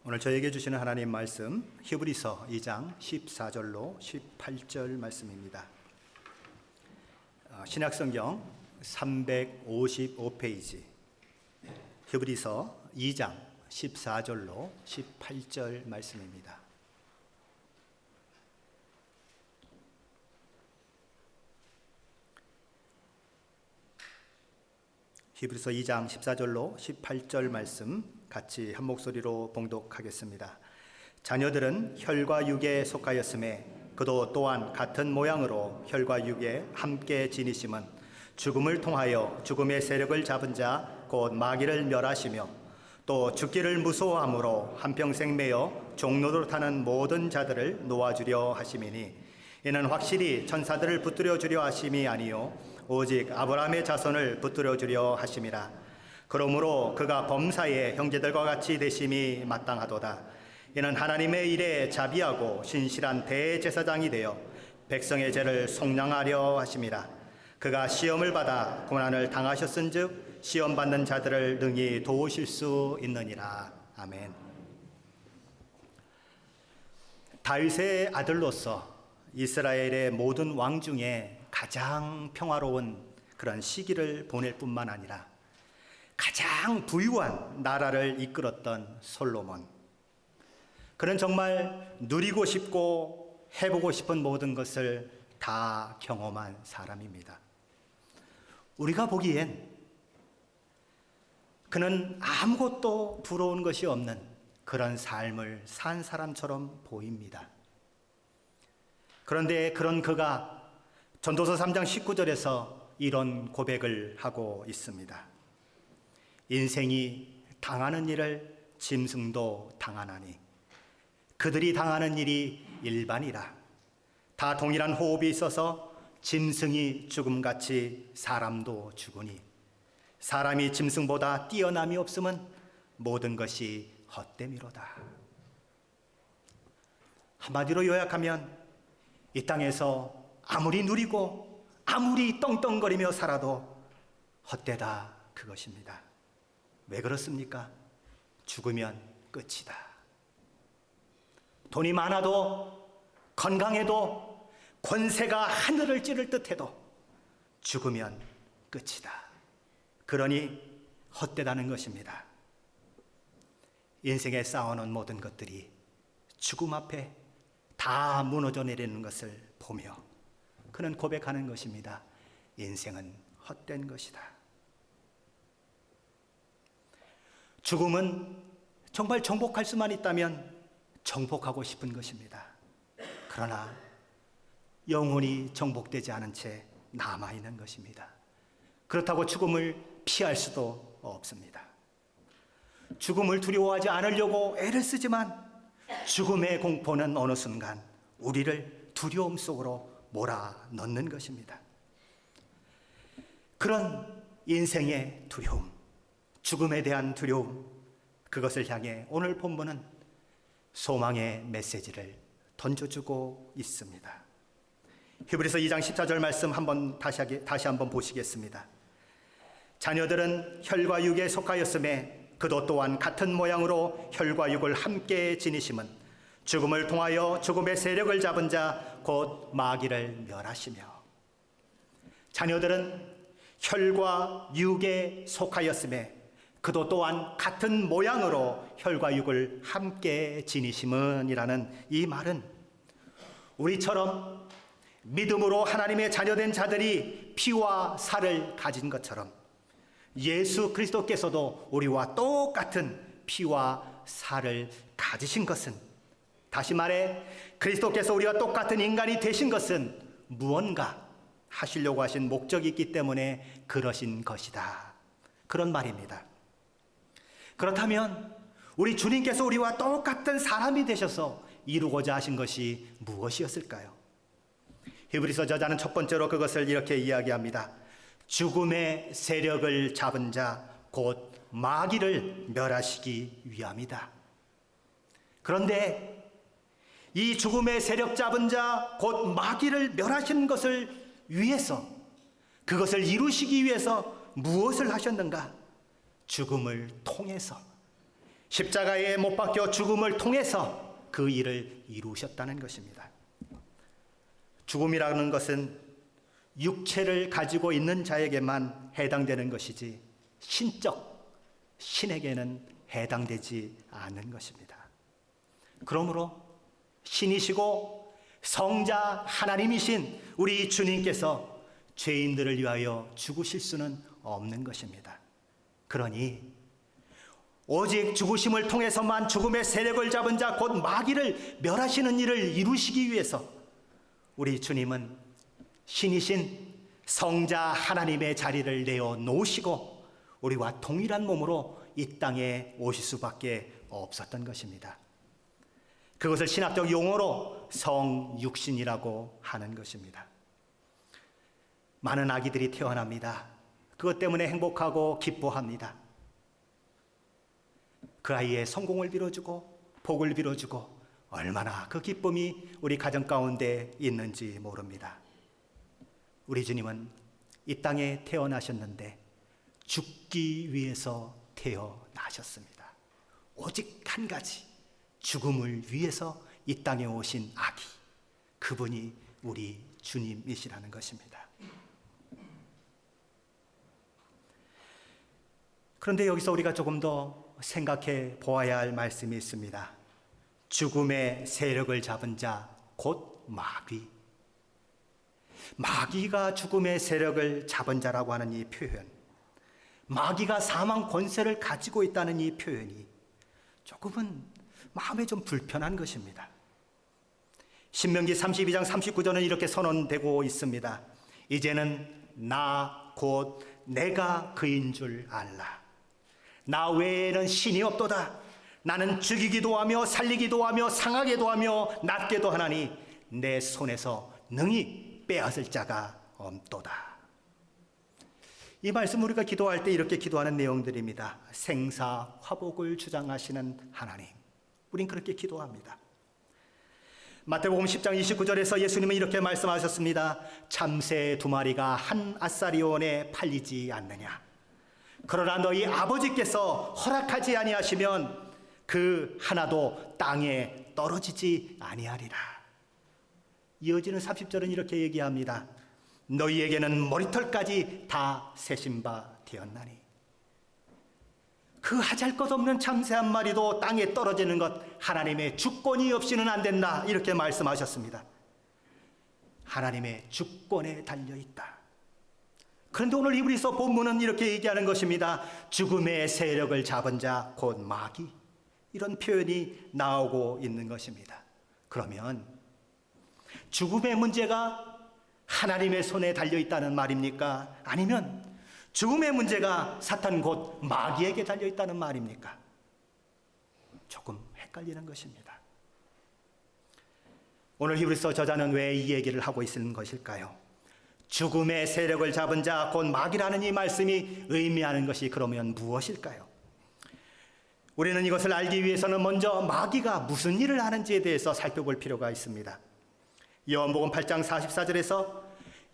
오늘 저에게 주시는 하나님 말씀 히브리서 2장 14절로 18절 말씀입니다. 신약성경 355페이지 히브리서 2장 14절로 18절 말씀입니다. 히브리서 2장 14절로 18절 말씀 같이 한 목소리로 봉독하겠습니다. 자녀들은 혈과 육에 속하였음에 그도 또한 같은 모양으로 혈과 육에 함께 지니심은 죽음을 통하여 죽음의 세력을 잡은 자 곧 마귀를 멸하시며 또 죽기를 무서워함으로 한평생 매여 종로로 타는 모든 자들을 놓아주려 하심이니 이는 확실히 천사들을 붙들어 주려 하심이 아니요 오직 아브라함의 자손을 붙들어 주려 하심이라. 그러므로 그가 범사에 형제들과 같이 되심이 마땅하도다. 이는 하나님의 일에 자비하고 신실한 대제사장이 되어 백성의 죄를 속량하려 하심이라. 그가 시험을 받아 고난을 당하셨은즉 시험 받는 자들을 능히 도우실 수 있느니라. 아멘. 다윗의 아들로서 이스라엘의 모든 왕 중에 가장 평화로운 그런 시기를 보낼 뿐만 아니라 가장 부유한 나라를 이끌었던 솔로몬. 그는 정말 누리고 싶고 해보고 싶은 모든 것을 다 경험한 사람입니다. 우리가 보기엔 그는 아무것도 부러운 것이 없는 그런 삶을 산 사람처럼 보입니다. 그런데 그런 그가 전도서 3장 19절에서 이런 고백을 하고 있습니다. 인생이 당하는 일을 짐승도 당하나니 그들이 당하는 일이 일반이라. 다 동일한 호흡이 있어서 짐승이 죽음같이 사람도 죽으니 사람이 짐승보다 뛰어남이 없음은 모든 것이 헛됨이로다. 한마디로 요약하면 이 땅에서 아무리 누리고 아무리 떵떵거리며 살아도 헛되다 그것입니다. 왜 그렇습니까? 죽으면 끝이다. 돈이 많아도 건강해도 권세가 하늘을 찌를 듯해도 죽으면 끝이다. 그러니 헛되다는 것입니다. 인생에 쌓아놓은 모든 것들이 죽음 앞에 다 무너져 내리는 것을 보며 그는 고백하는 것입니다. 인생은 헛된 것이다. 죽음은 정말 정복할 수만 있다면 정복하고 싶은 것입니다. 그러나 영혼이 정복되지 않은 채 남아있는 것입니다. 그렇다고 죽음을 피할 수도 없습니다. 죽음을 두려워하지 않으려고 애를 쓰지만 죽음의 공포는 어느 순간 우리를 두려움 속으로 몰아넣는 것입니다. 그런 인생의 두려움, 죽음에 대한 두려움, 그것을 향해 오늘 본문은 소망의 메시지를 던져주고 있습니다. 히브리서 2장 14절 말씀 다시 한번 보시겠습니다. 자녀들은 혈과 육에 속하였음에 그도 또한 같은 모양으로 혈과 육을 함께 지니심은 죽음을 통하여 죽음의 세력을 잡은 자 곧 마귀를 멸하시며. 자녀들은 혈과 육에 속하였음에 그도 또한 같은 모양으로 혈과 육을 함께 지니심은 이라는 이 말은 우리처럼 믿음으로 하나님의 자녀된 자들이 피와 살을 가진 것처럼 예수 그리스도께서도 우리와 똑같은 피와 살을 가지신 것은, 다시 말해 그리스도께서 우리와 똑같은 인간이 되신 것은 무언가 하시려고 하신 목적이 있기 때문에 그러신 것이다. 그런 말입니다. 그렇다면 우리 주님께서 우리와 똑같은 사람이 되셔서 이루고자 하신 것이 무엇이었을까요? 히브리서 저자는 첫 번째로 그것을 이렇게 이야기합니다. 죽음의 세력을 잡은 자 곧 마귀를 멸하시기 위함이다. 그런데 이 죽음의 세력 잡은 자 곧 마귀를 멸하시는 것을 위해서, 그것을 이루시기 위해서 무엇을 하셨는가? 죽음을 통해서 십자가에 못 박혀 죽음을 통해서 그 일을 이루셨다는 것입니다. 죽음이라는 것은 육체를 가지고 있는 자에게만 해당되는 것이지 신에게는 해당되지 않는 것입니다. 그러므로 신이시고 성자 하나님이신 우리 주님께서 죄인들을 위하여 죽으실 수는 없는 것입니다. 그러니 오직 죽으심을 통해서만 죽음의 세력을 잡은 자 곧 마귀를 멸하시는 일을 이루시기 위해서 우리 주님은 신이신 성자 하나님의 자리를 내어 놓으시고 우리와 동일한 몸으로 이 땅에 오실 수밖에 없었던 것입니다. 그것을 신학적 용어로 성육신이라고 하는 것입니다. 많은 아기들이 태어납니다. 그것 때문에 행복하고 기뻐합니다. 그 아이의 성공을 빌어주고 복을 빌어주고 얼마나 그 기쁨이 우리 가정 가운데 있는지 모릅니다. 우리 주님은 이 땅에 태어나셨는데 죽기 위해서 태어나셨습니다. 오직 한 가지, 죽음을 위해서 이 땅에 오신 아기, 그분이 우리 주님이시라는 것입니다. 그런데 여기서 우리가 조금 더 생각해 보아야 할 말씀이 있습니다. 죽음의 세력을 잡은 자, 곧 마귀. 마귀가 죽음의 세력을 잡은 자라고 하는 이 표현, 마귀가 사망 권세를 가지고 있다는 이 표현이 조금은 마음에 좀 불편한 것입니다. 신명기 32장 39절은 이렇게 선언되고 있습니다. 이제는 나 곧 내가 그인 줄 알라. 나 외에는 신이 없도다. 나는 죽이기도 하며 살리기도 하며 상하게도 하며 낫게도 하나니 내 손에서 능히 빼앗을 자가 없도다. 이 말씀 우리가 기도할 때 이렇게 기도하는 내용들입니다. 생사 화복을 주장하시는 하나님, 우린 그렇게 기도합니다. 마태복음 10장 29절에서 예수님은 이렇게 말씀하셨습니다. 참새 2마리가 한 아사리온에 팔리지 않느냐. 그러나 너희 아버지께서 허락하지 아니하시면 그 하나도 땅에 떨어지지 아니하리라. 이어지는 30절은 이렇게 얘기합니다. 너희에게는 머리털까지 다 세신 바 되었나니 그 하잘것없는 참새 한 마리도 땅에 떨어지는 것 하나님의 주권이 없이는 안 된다. 이렇게 말씀하셨습니다. 하나님의 주권에 달려있다. 그런데 오늘 히브리서 본문은 이렇게 얘기하는 것입니다. 죽음의 세력을 잡은 자 곧 마귀, 이런 표현이 나오고 있는 것입니다. 그러면 죽음의 문제가 하나님의 손에 달려있다는 말입니까? 아니면 죽음의 문제가 사탄 곧 마귀에게 달려있다는 말입니까? 조금 헷갈리는 것입니다. 오늘 히브리서 저자는 왜 이 얘기를 하고 있는 것일까요? 죽음의 세력을 잡은 자 곧 마귀라는 이 말씀이 의미하는 것이 그러면 무엇일까요? 우리는 이것을 알기 위해서는 먼저 마귀가 무슨 일을 하는지에 대해서 살펴볼 필요가 있습니다. 요한복음 8장 44절에서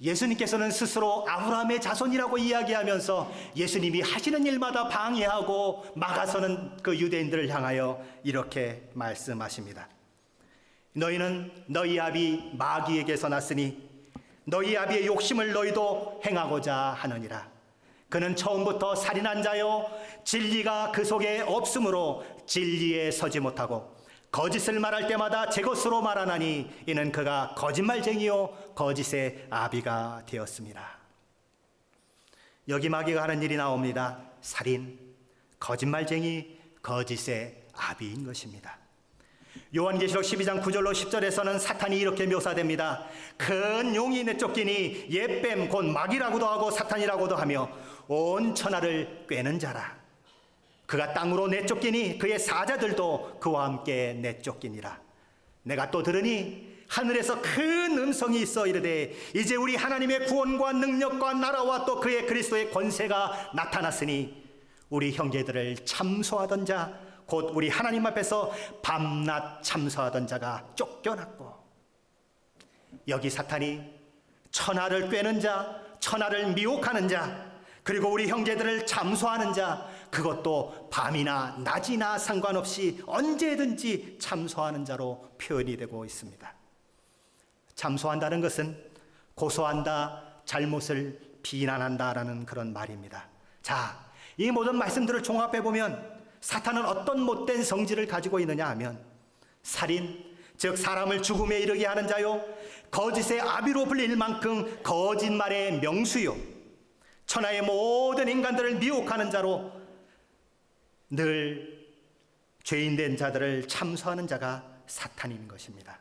예수님께서는 스스로 아브라함의 자손이라고 이야기하면서 예수님이 하시는 일마다 방해하고 막아서는 그 유대인들을 향하여 이렇게 말씀하십니다. 너희는 너희 아비 마귀에게서 났으니 너희 아비의 욕심을 너희도 행하고자 하느니라. 그는 처음부터 살인한 자요 진리가 그 속에 없으므로 진리에 서지 못하고 거짓을 말할 때마다 제 것으로 말하나니 이는 그가 거짓말쟁이요 거짓의 아비가 되었습니다. 여기 마귀가 하는 일이 나옵니다. 살인, 거짓말쟁이, 거짓의 아비인 것입니다. 요한계시록 12장 9절로 10절에서는 사탄이 이렇게 묘사됩니다. 큰 용이 내쫓기니 옛뱀 곧 마귀라고도 하고 사탄이라고도 하며 온 천하를 꿰는 자라. 그가 땅으로 내쫓기니 그의 사자들도 그와 함께 내쫓기니라. 내가 또 들으니 하늘에서 큰 음성이 있어 이르되 이제 우리 하나님의 구원과 능력과 나라와 또 그의 그리스도의 권세가 나타났으니 우리 형제들을 참소하던 자 곧 우리 하나님 앞에서 밤낮 참소하던 자가 쫓겨났고, 여기 사탄이 천하를 꿰는 자, 천하를 미혹하는 자, 그리고 우리 형제들을 참소하는 자, 그것도 밤이나 낮이나 상관없이 언제든지 참소하는 자로 표현이 되고 있습니다. 참소한다는 것은 고소한다, 잘못을 비난한다라는 그런 말입니다. 자, 이 모든 말씀들을 종합해 보면 사탄은 어떤 못된 성질을 가지고 있느냐 하면 살인, 즉 사람을 죽음에 이르게 하는 자요, 거짓의 아비로 불릴 만큼 거짓말의 명수요, 천하의 모든 인간들을 미혹하는 자로 늘 죄인된 자들을 참소하는 자가 사탄인 것입니다.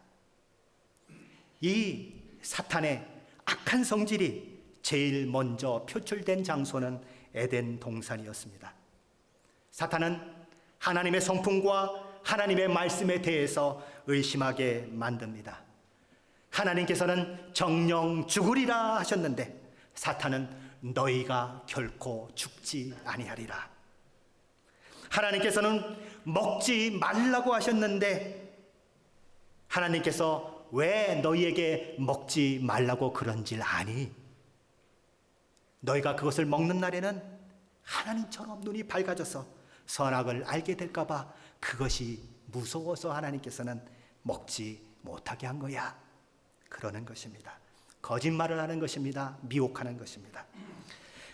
이 사탄의 악한 성질이 제일 먼저 표출된 장소는 에덴 동산이었습니다. 사탄은 하나님의 성품과 하나님의 말씀에 대해서 의심하게 만듭니다. 하나님께서는 정령 죽으리라 하셨는데 사탄은 너희가 결코 죽지 아니하리라. 하나님께서는 먹지 말라고 하셨는데 하나님께서 왜 너희에게 먹지 말라고 그런지를 아니? 너희가 그것을 먹는 날에는 하나님처럼 눈이 밝아져서 선악을 알게 될까 봐 그것이 무서워서 하나님께서는 먹지 못하게 한 거야. 그러는 것입니다. 거짓말을 하는 것입니다. 미혹하는 것입니다.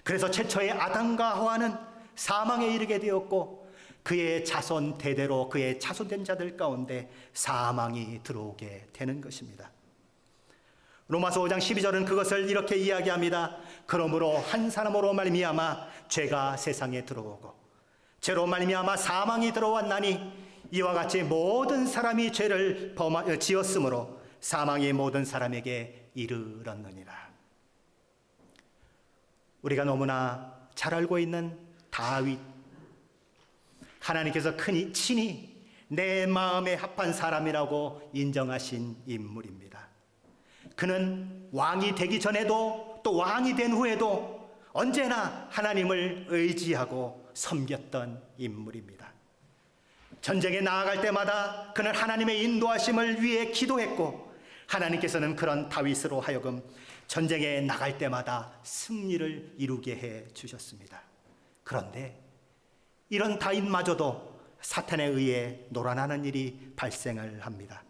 그래서 최초의 아담과 하와는 사망에 이르게 되었고 그의 자손 대대로 그의 자손된 자들 가운데 사망이 들어오게 되는 것입니다. 로마서 5장 12절은 그것을 이렇게 이야기합니다. 그러므로 한 사람으로 말미암아 죄가 세상에 들어오고 죄로 말미암아 사망이 들어왔나니 이와 같이 모든 사람이 죄를 지었으므로 사망이 모든 사람에게 이르렀느니라. 우리가 너무나 잘 알고 있는 다윗, 하나님께서 친히 내 마음에 합한 사람이라고 인정하신 인물입니다. 그는 왕이 되기 전에도 또 왕이 된 후에도 언제나 하나님을 의지하고 섬겼던 인물입니다. 전쟁에 나아갈 때마다 그는 하나님의 인도하심을 위해 기도했고 하나님께서는 그런 다윗으로 하여금 전쟁에 나갈 때마다 승리를 이루게 해 주셨습니다. 그런데 이런 다윗마저도 사탄에 의해 노란하는 일이 발생을 합니다.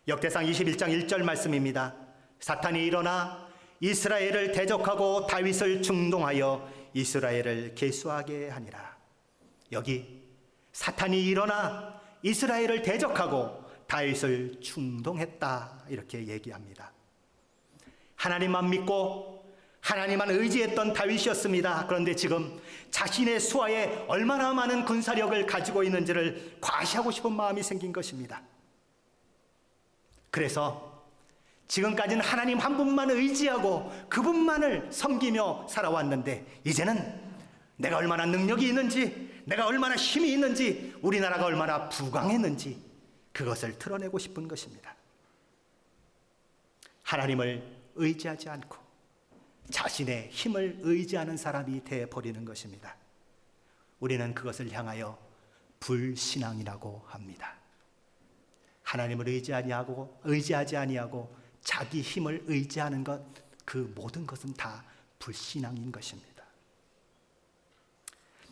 역대상 21장 1절 말씀입니다. 사탄이 일어나 이스라엘을 대적하고 다윗을 충동하여 이스라엘을 계수하게 하니라. 여기 사탄이 일어나 이스라엘을 대적하고 다윗을 충동했다 이렇게 얘기합니다. 하나님만 믿고 하나님만 의지했던 다윗이었습니다. 그런데 지금 자신의 수하에 얼마나 많은 군사력을 가지고 있는지를 과시하고 싶은 마음이 생긴 것입니다. 그래서 지금까지는 하나님 한 분만 의지하고 그분만을 섬기며 살아왔는데 이제는 내가 얼마나 능력이 있는지, 내가 얼마나 힘이 있는지, 우리나라가 얼마나 부강했는지 그것을 드러내고 싶은 것입니다. 하나님을 의지하지 않고 자신의 힘을 의지하는 사람이 되어버리는 것입니다. 우리는 그것을 향하여 불신앙이라고 합니다. 하나님을 의지하지 아니하고 자기 힘을 의지하는 것, 그 모든 것은 다 불신앙인 것입니다.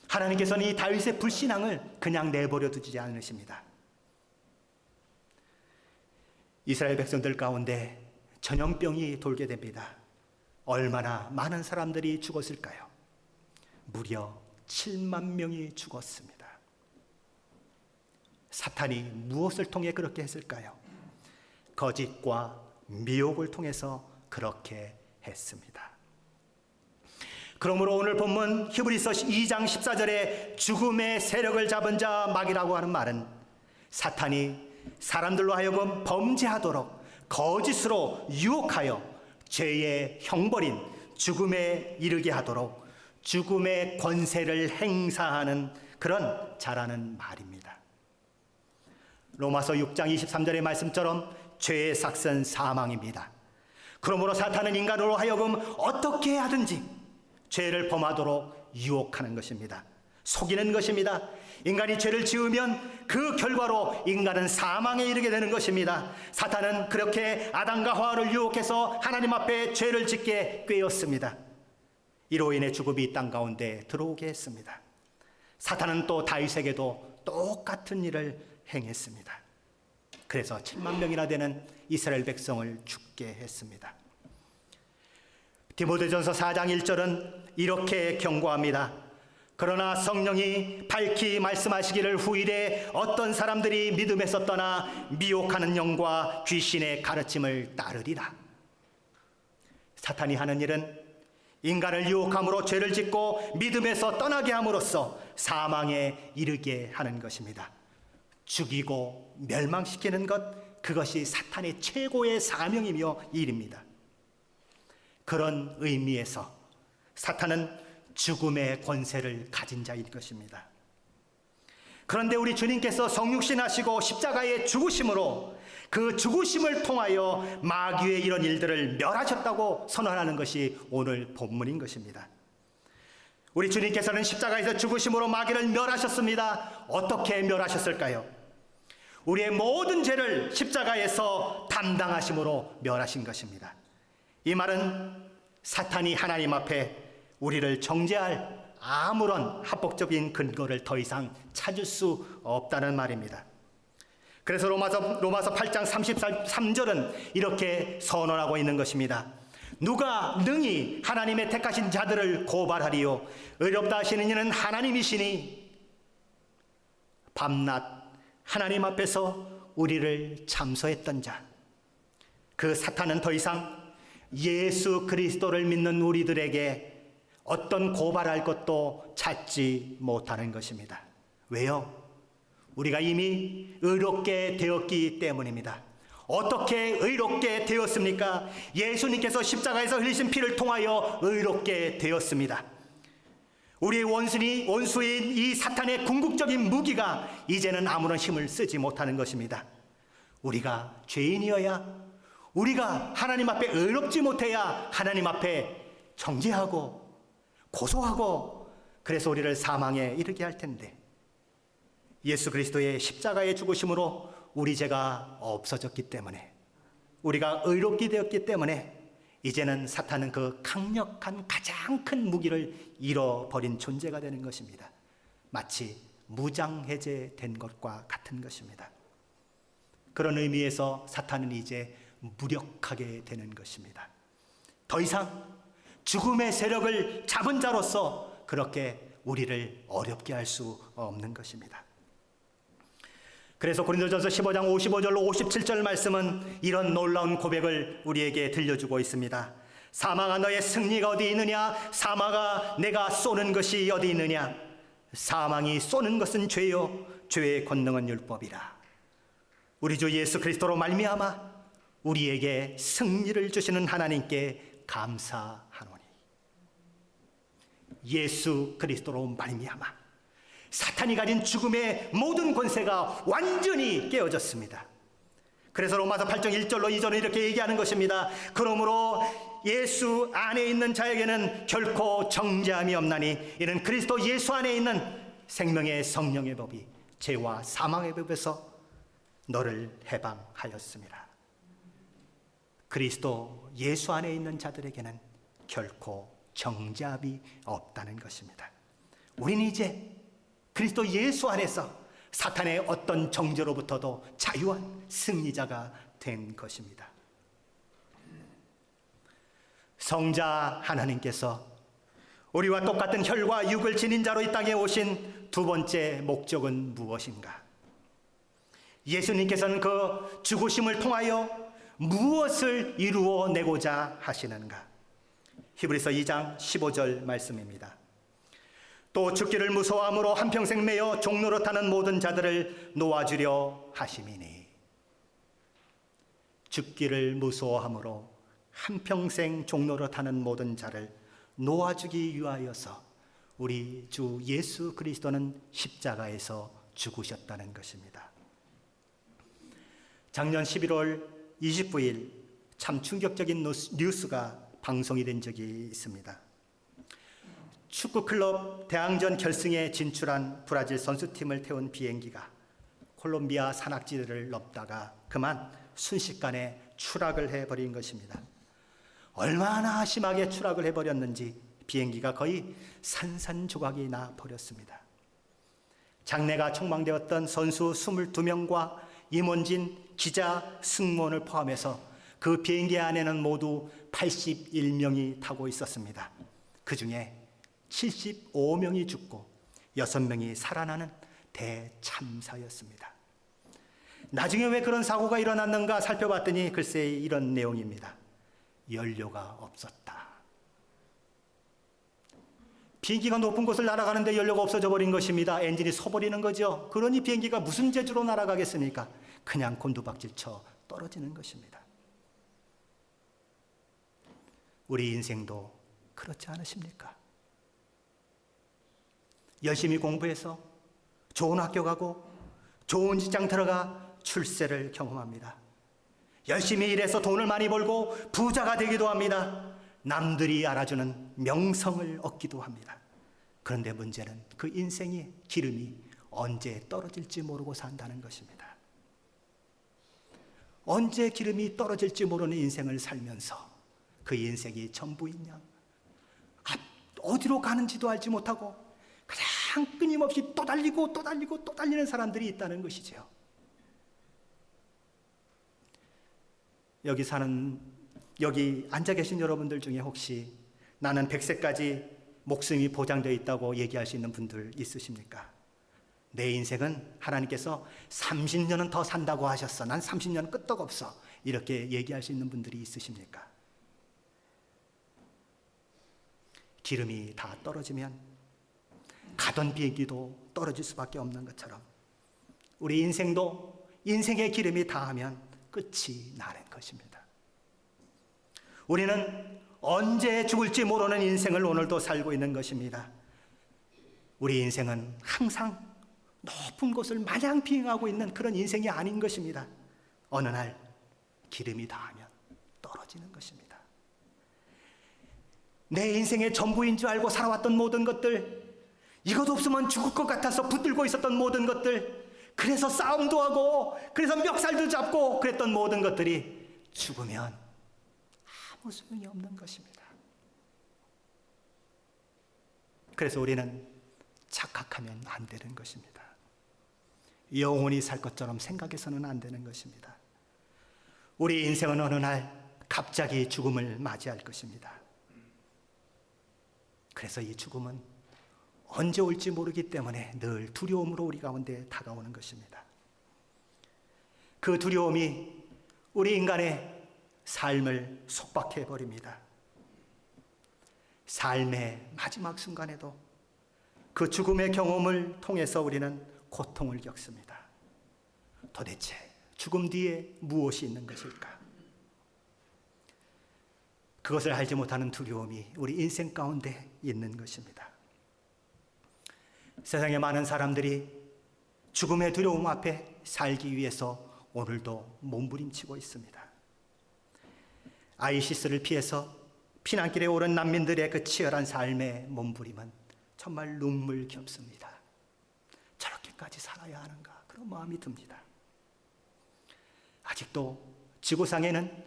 하나님께서는 이 다윗의 불신앙을 그냥 내버려 두지 않으십니다. 이스라엘 백성들 가운데 전염병이 돌게 됩니다. 얼마나 많은 사람들이 죽었을까요? 무려 7만 명이 죽었습니다. 사탄이 무엇을 통해 그렇게 했을까요? 거짓과 미혹을 통해서 그렇게 했습니다. 그러므로 오늘 본문 히브리서 2장 14절에 죽음의 세력을 잡은 자 마귀라고 하는 말은 사탄이 사람들로 하여금 범죄하도록 거짓으로 유혹하여 죄의 형벌인 죽음에 이르게 하도록 죽음의 권세를 행사하는 그런 자라는 말입니다. 로마서 6장 23절의 말씀처럼 죄의 삭은 사망입니다. 그러므로 사탄은 인간으로 하여금 어떻게 하든지 죄를 범하도록 유혹하는 것입니다. 속이는 것입니다. 인간이 죄를 지으면 그 결과로 인간은 사망에 이르게 되는 것입니다. 사탄은 그렇게 아담과 하와를 유혹해서 하나님 앞에 죄를 짓게 꾀었습니다. 이로 인해 죽음이 이 땅 가운데 들어오게 했습니다. 사탄은 또 다윗에게도 똑같은 일을 행했습니다. 그래서 7만 명이나 되는 이스라엘 백성을 죽게 했습니다. 디모데전서 4장 1절은 이렇게 경고합니다. 그러나 성령이 밝히 말씀하시기를 후일에 어떤 사람들이 믿음에서 떠나 미혹하는 영과 귀신의 가르침을 따르리라. 사탄이 하는 일은 인간을 유혹함으로 죄를 짓고 믿음에서 떠나게 함으로써 사망에 이르게 하는 것입니다. 죽이고 멸망시키는 것, 그것이 사탄의 최고의 사명이며 일입니다. 그런 의미에서 사탄은 죽음의 권세를 가진 자인 것입니다. 그런데 우리 주님께서 성육신하시고 십자가의 죽으심으로 그 죽으심을 통하여 마귀의 이런 일들을 멸하셨다고 선언하는 것이 오늘 본문인 것입니다. 우리 주님께서는 십자가에서 죽으심으로 마귀를 멸하셨습니다. 어떻게 멸하셨을까요? 우리의 모든 죄를 십자가에서 담당하심으로 멸하신 것입니다. 이 말은 사탄이 하나님 앞에 우리를 정죄할 아무런 합법적인 근거를 더 이상 찾을 수 없다는 말입니다. 그래서 로마서 8장 33절은 이렇게 선언하고 있는 것입니다. 누가 능히 하나님의 택하신 자들을 고발하리요? 의롭다 하시는 이는 하나님이시니 밤낮 하나님 앞에서 우리를 참소했던 자. 그 사탄은 더 이상 예수 그리스도를 믿는 우리들에게 어떤 고발할 것도 찾지 못하는 것입니다. 왜요? 우리가 이미 의롭게 되었기 때문입니다. 어떻게 의롭게 되었습니까? 예수님께서 십자가에서 흘리신 피를 통하여 의롭게 되었습니다. 우리의 원수인 이 사탄의 궁극적인 무기가 이제는 아무런 힘을 쓰지 못하는 것입니다. 우리가 죄인이어야, 우리가 하나님 앞에 의롭지 못해야 하나님 앞에 정죄하고 고소하고, 그래서 우리를 사망에 이르게 할 텐데, 예수 그리스도의 십자가의 죽으심으로 우리 죄가 없어졌기 때문에, 우리가 의롭게 되었기 때문에 이제는 사탄은 그 강력한 가장 큰 무기를 잃어버린 존재가 되는 것입니다. 마치 무장해제된 것과 같은 것입니다. 그런 의미에서 사탄은 이제 무력하게 되는 것입니다. 더 이상 죽음의 세력을 잡은 자로서 그렇게 우리를 어렵게 할 수 없는 것입니다. 그래서 고린도전서 15장 55절로 57절 말씀은 이런 놀라운 고백을 우리에게 들려주고 있습니다. 사망아 너의 승리가 어디 있느냐? 사망아 내가 쏘는 것이 어디 있느냐? 사망이 쏘는 것은 죄요, 죄의 권능은 율법이라. 우리 주 예수 그리스도로 말미암아 우리에게 승리를 주시는 하나님께 감사하노니. 예수 그리스도로 말미암아 사탄이 가진 죽음의 모든 권세가 완전히 깨어졌습니다. 그래서 로마서 8장 1절로 2절은 이렇게 얘기하는 것입니다. 그러므로 예수 안에 있는 자에게는 결코 정죄함이 없나니 이는 그리스도 예수 안에 있는 생명의 성령의 법이 죄와 사망의 법에서 너를 해방하였습니다. 그리스도 예수 안에 있는 자들에게는 결코 정죄함이 없다는 것입니다. 우리는 이제 그리스도 예수 안에서 사탄의 어떤 정죄로부터도 자유한 승리자가 된 것입니다. 성자 하나님께서 우리와 똑같은 혈과 육을 지닌 자로 이 땅에 오신 두 번째 목적은 무엇인가? 예수님께서는 그 죽으심을 통하여 무엇을 이루어내고자 하시는가? 히브리서 2장 15절 말씀입니다. 또 죽기를 무서워함으로 한평생 매여 종로로 타는 모든 자들을 놓아주려 하심이니. 죽기를 무서워함으로 한평생 종로로 타는 모든 자를 놓아주기 위하여서 우리 주 예수 그리스도는 십자가에서 죽으셨다는 것입니다. 작년 11월 29일 참 충격적인 뉴스가 방송이 된 적이 있습니다. 축구클럽 대항전 결승에 진출한 브라질 선수팀을 태운 비행기가 콜롬비아 산악지대를 넘다가 그만 순식간에 추락을 해버린 것입니다. 얼마나 심하게 추락을 해버렸는지 비행기가 거의 산산조각이 나 버렸습니다. 장례가 촉망되었던 선수 22명과 임원진, 기자, 승무원을 포함해서 그 비행기 안에는 모두 81명이 타고 있었습니다. 그 중에 75명이 죽고 6명이 살아나는 대참사였습니다. 나중에 왜 그런 사고가 일어났는가 살펴봤더니 글쎄 이런 내용입니다. 연료가 없었다. 비행기가 높은 곳을 날아가는데 연료가 없어져 버린 것입니다. 엔진이 서버리는 거죠. 그러니 비행기가 무슨 재주로 날아가겠습니까? 그냥 곤두박질 쳐 떨어지는 것입니다. 우리 인생도 그렇지 않으십니까? 열심히 공부해서 좋은 학교 가고 좋은 직장 들어가 출세를 경험합니다. 열심히 일해서 돈을 많이 벌고 부자가 되기도 합니다. 남들이 알아주는 명성을 얻기도 합니다. 그런데 문제는 그 인생의 기름이 언제 떨어질지 모르고 산다는 것입니다. 언제 기름이 떨어질지 모르는 인생을 살면서 그 인생이 전부인 양 어디로 가는지도 알지 못하고 그냥 끊임없이 또 달리고 또 달리고 또 달리는 사람들이 있다는 것이죠. 여기 앉아 계신 여러분들 중에 혹시 나는 100세까지 목숨이 보장되어 있다고 얘기할 수 있는 분들 있으십니까? 내 인생은 하나님께서 30년은 더 산다고 하셨어. 난 30년 끄떡없어. 이렇게 얘기할 수 있는 분들이 있으십니까? 기름이 다 떨어지면 가던 비행기도 떨어질 수밖에 없는 것처럼 우리 인생도 인생의 기름이 다하면 끝이 나는 것입니다. 우리는 언제 죽을지 모르는 인생을 오늘도 살고 있는 것입니다. 우리 인생은 항상 높은 곳을 마냥 비행하고 있는 그런 인생이 아닌 것입니다. 어느 날 기름이 닿으면 떨어지는 것입니다. 내 인생의 전부인 줄 알고 살아왔던 모든 것들, 이것 없으면 죽을 것 같아서 붙들고 있었던 모든 것들, 그래서 싸움도 하고 그래서 멱살도 잡고 그랬던 모든 것들이 죽으면 아무 소용이 없는 것입니다. 그래서 우리는 착각하면 안 되는 것입니다. 영원히 살 것처럼 생각해서는 안 되는 것입니다. 우리 인생은 어느 날 갑자기 죽음을 맞이할 것입니다. 그래서 이 죽음은 언제 올지 모르기 때문에 늘 두려움으로 우리 가운데 다가오는 것입니다. 그 두려움이 우리 인간의 삶을 속박해 버립니다. 삶의 마지막 순간에도 그 죽음의 경험을 통해서 우리는 고통을 겪습니다. 도대체 죽음 뒤에 무엇이 있는 것일까? 그것을 알지 못하는 두려움이 우리 인생 가운데 있는 것입니다. 세상에 많은 사람들이 죽음의 두려움 앞에 살기 위해서 오늘도 몸부림치고 있습니다. 아이시스를 피해서 피난길에 오른 난민들의 그 치열한 삶의 몸부림은 정말 눈물겹습니다. 저렇게까지 살아야 하는가 그런 마음이 듭니다. 아직도 지구상에는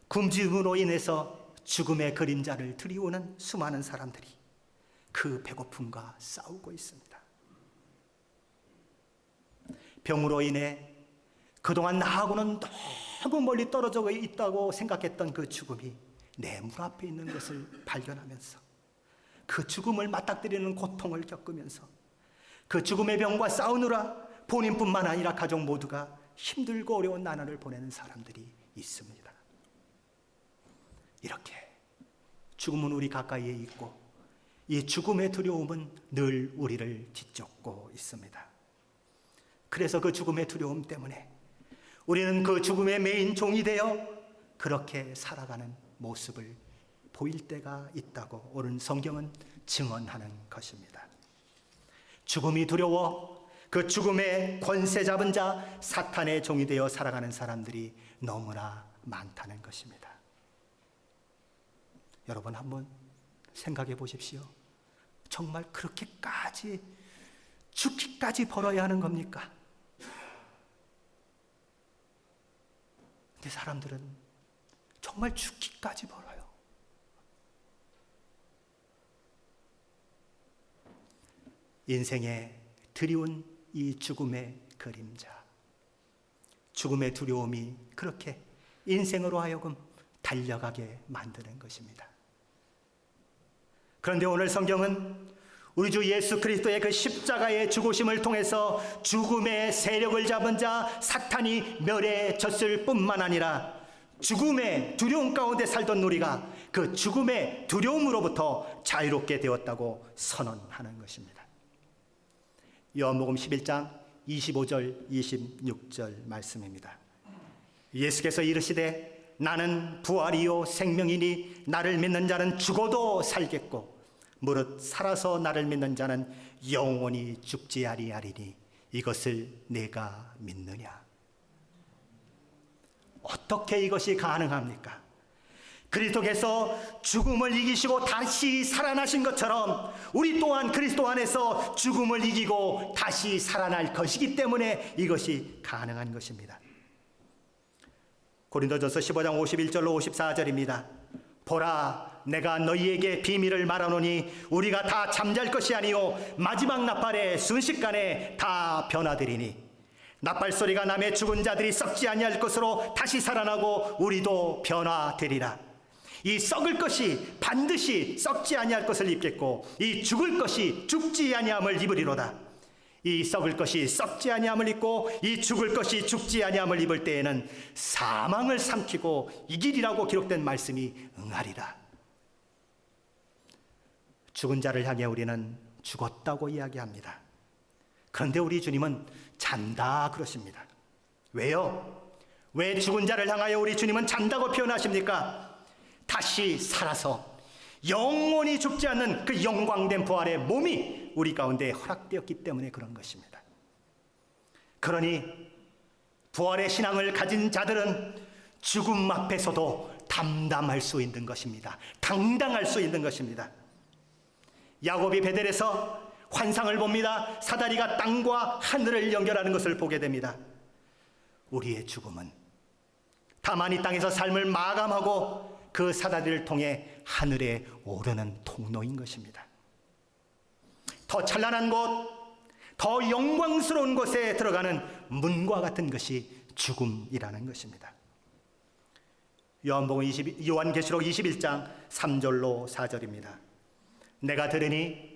굶주림으로 인해서 죽음의 그림자를 들이오는 수많은 사람들이 그 배고픔과 싸우고 있습니다. 병으로 인해 그동안 나하고는 너무 멀리 떨어져 있다고 생각했던 그 죽음이 내 문 앞에 있는 것을 발견하면서 그 죽음을 맞닥뜨리는 고통을 겪으면서 그 죽음의 병과 싸우느라 본인뿐만 아니라 가족 모두가 힘들고 어려운 나날을 보내는 사람들이 있습니다. 이렇게 죽음은 우리 가까이에 있고 이 죽음의 두려움은 늘 우리를 뒤쫓고 있습니다. 그래서 그 죽음의 두려움 때문에 우리는 그 죽음의 메인 종이 되어 그렇게 살아가는 모습을 보일 때가 있다고 오늘 성경은 증언하는 것입니다. 죽음이 두려워 그 죽음의 권세 잡은 자 사탄의 종이 되어 살아가는 사람들이 너무나 많다는 것입니다. 여러분 한번 생각해 보십시오. 정말 그렇게까지 죽기까지 벌어야 하는 겁니까? 근데 사람들은 정말 죽기까지 벌어요. 인생의 드리운 이 죽음의 그림자, 죽음의 두려움이 그렇게 인생으로 하여금 달려가게 만드는 것입니다. 그런데 오늘 성경은 우리 주 예수 그리스도의 그 십자가의 죽으심을 통해서 죽음의 세력을 잡은 자 사탄이 멸해졌을 뿐만 아니라 죽음의 두려움 가운데 살던 우리가 그 죽음의 두려움으로부터 자유롭게 되었다고 선언하는 것입니다. 요한복음 11장 25절 26절 말씀입니다. 예수께서 이르시되 나는 부활이요 생명이니 나를 믿는 자는 죽어도 살겠고 무릇 살아서 나를 믿는 자는 영원히 죽지 아니하리니 이것을 내가 믿느냐. 어떻게 이것이 가능합니까? 그리스도께서 죽음을 이기시고 다시 살아나신 것처럼 우리 또한 그리스도 안에서 죽음을 이기고 다시 살아날 것이기 때문에 이것이 가능한 것입니다. 고린도전서 15장 51절로 54절입니다. 보라, 내가 너희에게 비밀을 말하노니 우리가 다 잠잘 것이 아니요 마지막 나팔에 순식간에 다 변화되리니 나팔 소리가 나매 죽은 자들이 썩지 아니할 것으로 다시 살아나고 우리도 변화되리라. 이 썩을 것이 반드시 썩지 아니할 것을 입겠고 이 죽을 것이 죽지 아니함을 입으리로다. 이 썩을 것이 썩지 아니함을 입고 이 죽을 것이 죽지 아니함을 입을 때에는 사망을 삼키고 이기리라고 기록된 말씀이 응하리라. 죽은 자를 향해 우리는 죽었다고 이야기합니다. 그런데 우리 주님은 잔다 그러십니다. 왜요? 왜 죽은 자를 향하여 우리 주님은 잔다고 표현하십니까? 다시 살아서 영원히 죽지 않는 그 영광된 부활의 몸이 우리 가운데 허락되었기 때문에 그런 것입니다. 그러니 부활의 신앙을 가진 자들은 죽음 앞에서도 담담할 수 있는 것입니다. 당당할 수 있는 것입니다. 야곱이 베델에서 환상을 봅니다. 사다리가 땅과 하늘을 연결하는 것을 보게 됩니다. 우리의 죽음은 다만 이 땅에서 삶을 마감하고 그 사다리를 통해 하늘에 오르는 통로인 것입니다. 더 찬란한 곳, 더 영광스러운 곳에 들어가는 문과 같은 것이 죽음이라는 것입니다. 요한계시록 21장 3절로 4절입니다. 내가 들으니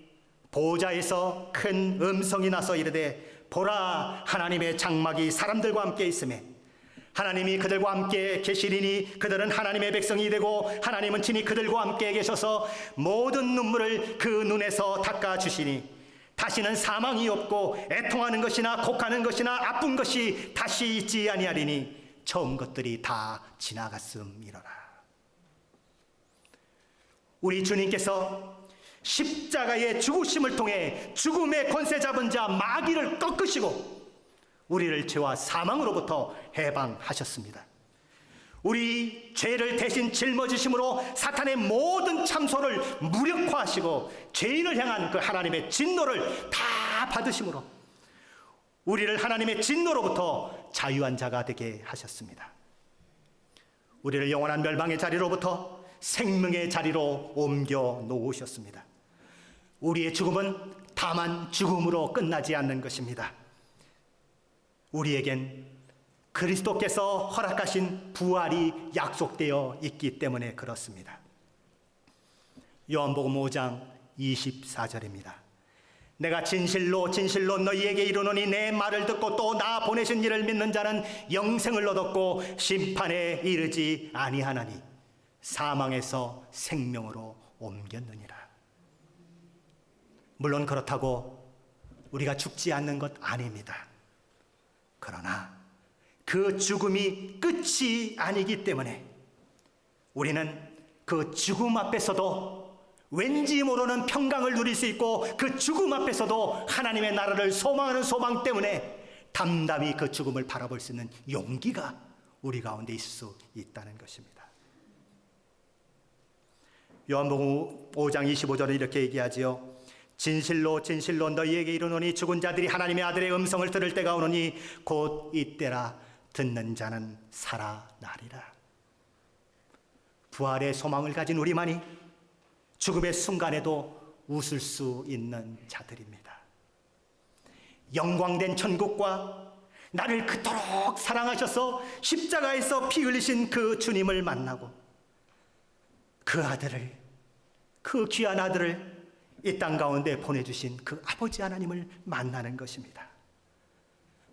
보좌에서 큰 음성이 나서 이르되 보라, 하나님의 장막이 사람들과 함께 있으매 하나님이 그들과 함께 계시리니 그들은 하나님의 백성이 되고 하나님은 친히 그들과 함께 계셔서 모든 눈물을 그 눈에서 닦아주시니 다시는 사망이 없고 애통하는 것이나 곡하는 것이나 아픈 것이 다시 있지 아니하리니 처음 것들이 다 지나갔음이로라. 우리 주님께서 십자가의 죽으심을 통해 죽음의 권세 잡은 자 마귀를 꺾으시고 우리를 죄와 사망으로부터 해방하셨습니다. 우리 죄를 대신 짊어지심으로 사탄의 모든 참소를 무력화하시고 죄인을 향한 그 하나님의 진노를 다 받으심으로 우리를 하나님의 진노로부터 자유한 자가 되게 하셨습니다. 우리를 영원한 멸망의 자리로부터 생명의 자리로 옮겨 놓으셨습니다. 우리의 죽음은 다만 죽음으로 끝나지 않는 것입니다. 우리에겐 그리스도께서 허락하신 부활이 약속되어 있기 때문에 그렇습니다. 요한복음 5장 24절입니다. 내가 진실로 진실로 너희에게 이르노니 내 말을 듣고 또 나 보내신 이를 믿는 자는 영생을 얻었고 심판에 이르지 아니하나니 사망에서 생명으로 옮겼느니라. 물론 그렇다고 우리가 죽지 않는 것 아닙니다. 그러나 그 죽음이 끝이 아니기 때문에 우리는 그 죽음 앞에서도 왠지 모르는 평강을 누릴 수 있고 그 죽음 앞에서도 하나님의 나라를 소망하는 소망 때문에 담담히 그 죽음을 바라볼 수 있는 용기가 우리 가운데 있을 수 있다는 것입니다. 요한복음 5장 25절에 이렇게 얘기하지요. 진실로 진실로 너희에게 이르노니 죽은 자들이 하나님의 아들의 음성을 들을 때가 오노니 곧 이때라. 듣는 자는 살아나리라. 부활의 소망을 가진 우리만이 죽음의 순간에도 웃을 수 있는 자들입니다. 영광된 천국과 나를 그토록 사랑하셔서 십자가에서 피 흘리신 그 주님을 만나고 그 아들을, 그 귀한 아들을 이 땅 가운데 보내주신 그 아버지 하나님을 만나는 것입니다.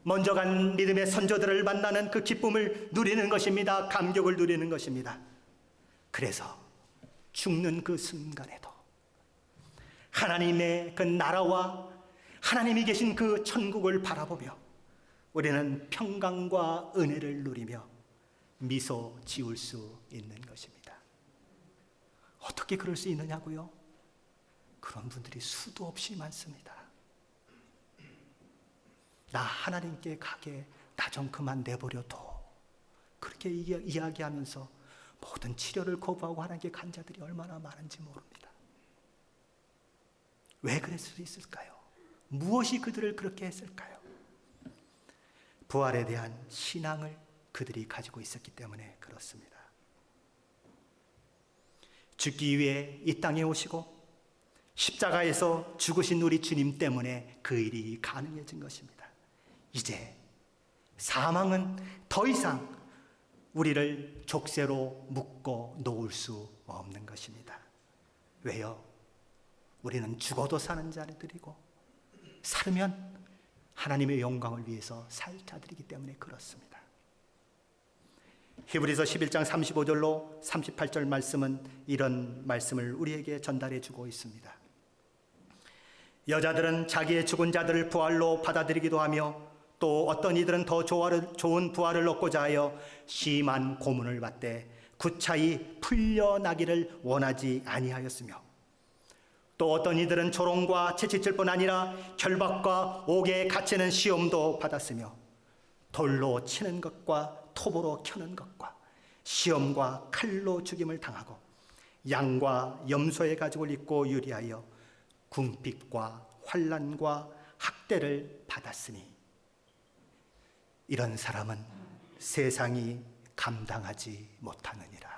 먼저 간 믿음의 선조들을 만나는 그 기쁨을 누리는 것입니다. 감격을 누리는 것입니다. 그래서 죽는 그 순간에도 하나님의 그 나라와 하나님이 계신 그 천국을 바라보며 우리는 평강과 은혜를 누리며 미소 지을 수 있는 것입니다. 어떻게 그럴 수 있느냐고요? 그런 분들이 수도 없이 많습니다. 나 하나님께 가게 나 좀 그만 내버려둬, 그렇게 이야기하면서 모든 치료를 거부하고 하나님께 간 자들이 얼마나 많은지 모릅니다. 왜 그럴 수 있을까요? 무엇이 그들을 그렇게 했을까요? 부활에 대한 신앙을 그들이 가지고 있었기 때문에 그렇습니다. 죽기 위해 이 땅에 오시고 십자가에서 죽으신 우리 주님 때문에 그 일이 가능해진 것입니다. 이제 사망은 더 이상 우리를 족쇄로 묶어 놓을 수 없는 것입니다. 왜요? 우리는 죽어도 사는 자들이고 살으면 하나님의 영광을 위해서 살 자들이기 때문에 그렇습니다. 히브리서 11장 35절로 38절 말씀은 이런 말씀을 우리에게 전달해 주고 있습니다. 여자들은 자기의 죽은 자들을 부활로 받아들이기도 하며 또 어떤 이들은 더 좋은 부활을 얻고자 하여 심한 고문을 받되 구차히 풀려나기를 원하지 아니하였으며 또 어떤 이들은 조롱과 채찍질 뿐 아니라 결박과 옥에 갇히는 시험도 받았으며 돌로 치는 것과 톱으로 켜는 것과 시험과 칼로 죽임을 당하고 양과 염소의 가죽을 입고 유리하여 궁핍과 환난과 학대를 받았으니 이런 사람은 세상이 감당하지 못하느니라.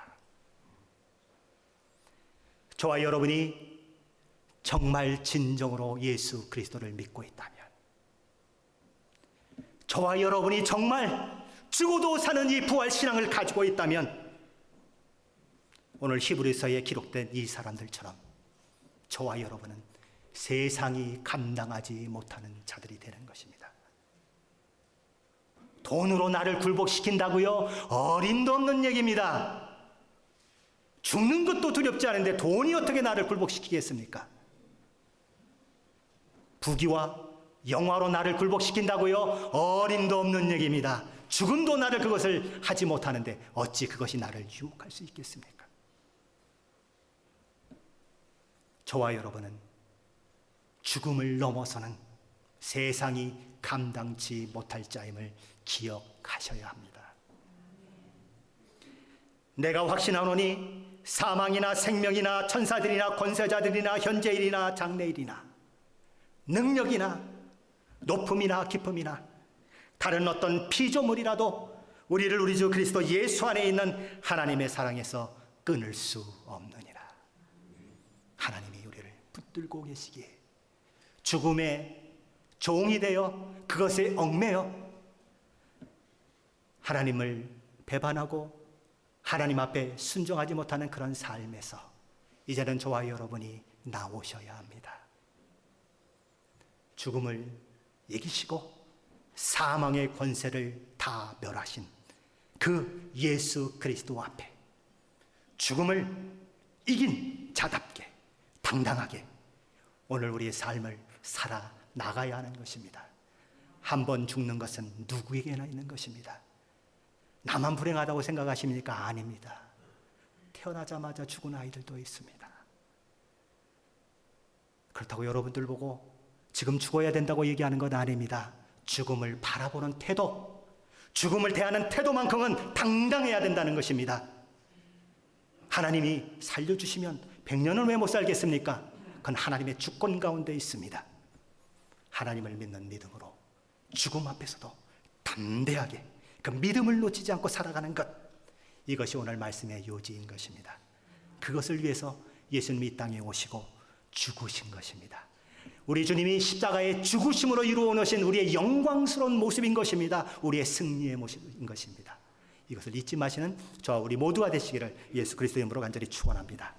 저와 여러분이 정말 진정으로 예수 그리스도를 믿고 있다면, 저와 여러분이 정말 죽어도 사는 이 부활 신앙을 가지고 있다면 오늘 히브리서에 기록된 이 사람들처럼 저와 여러분은 세상이 감당하지 못하는 자들이 되는 것입니다. 돈으로 나를 굴복시킨다고요? 어림도 없는 얘기입니다. 죽는 것도 두렵지 않은데 돈이 어떻게 나를 굴복시키겠습니까? 부귀와 영화로 나를 굴복시킨다고요? 어림도 없는 얘기입니다. 죽음도 나를 그것을 하지 못하는데 어찌 그것이 나를 유혹할 수 있겠습니까? 저와 여러분은 죽음을 넘어서는 세상이 감당치 못할 자임을 기억하셔야 합니다. 내가 확신하노니 사망이나 생명이나 천사들이나 권세자들이나 현재일이나 장래일이나 능력이나 높음이나 깊음이나 다른 어떤 피조물이라도 우리를 우리 주 그리스도 예수 안에 있는 하나님의 사랑에서 끊을 수 없느니라. 하나님이 우리를 붙들고 계시기에 죽음의 종이 되어 그것에 얽매여 하나님을 배반하고 하나님 앞에 순종하지 못하는 그런 삶에서 이제는 저와 여러분이 나오셔야 합니다. 죽음을 이기시고 사망의 권세를 다 멸하신 그 예수 그리스도 앞에 죽음을 이긴 자답게 당당하게 오늘 우리의 삶을 살아나가야 하는 것입니다. 한 번 죽는 것은 누구에게나 있는 것입니다. 나만 불행하다고 생각하십니까? 아닙니다. 태어나자마자 죽은 아이들도 있습니다. 그렇다고 여러분들 보고 지금 죽어야 된다고 얘기하는 건 아닙니다. 죽음을 바라보는 태도, 죽음을 대하는 태도만큼은 당당해야 된다는 것입니다. 하나님이 살려주시면 100년을 왜 못 살겠습니까? 그건 하나님의 주권 가운데 있습니다. 하나님을 믿는 믿음으로 죽음 앞에서도 담대하게 그 믿음을 놓치지 않고 살아가는 것, 이것이 오늘 말씀의 요지인 것입니다. 그것을 위해서 예수님이 이 땅에 오시고 죽으신 것입니다. 우리 주님이 십자가의 죽으심으로 이루어 놓으신 우리의 영광스러운 모습인 것입니다. 우리의 승리의 모습인 것입니다. 이것을 잊지 마시는 저와 우리 모두가 되시기를 예수 그리스도의 이름으로 간절히 축원합니다.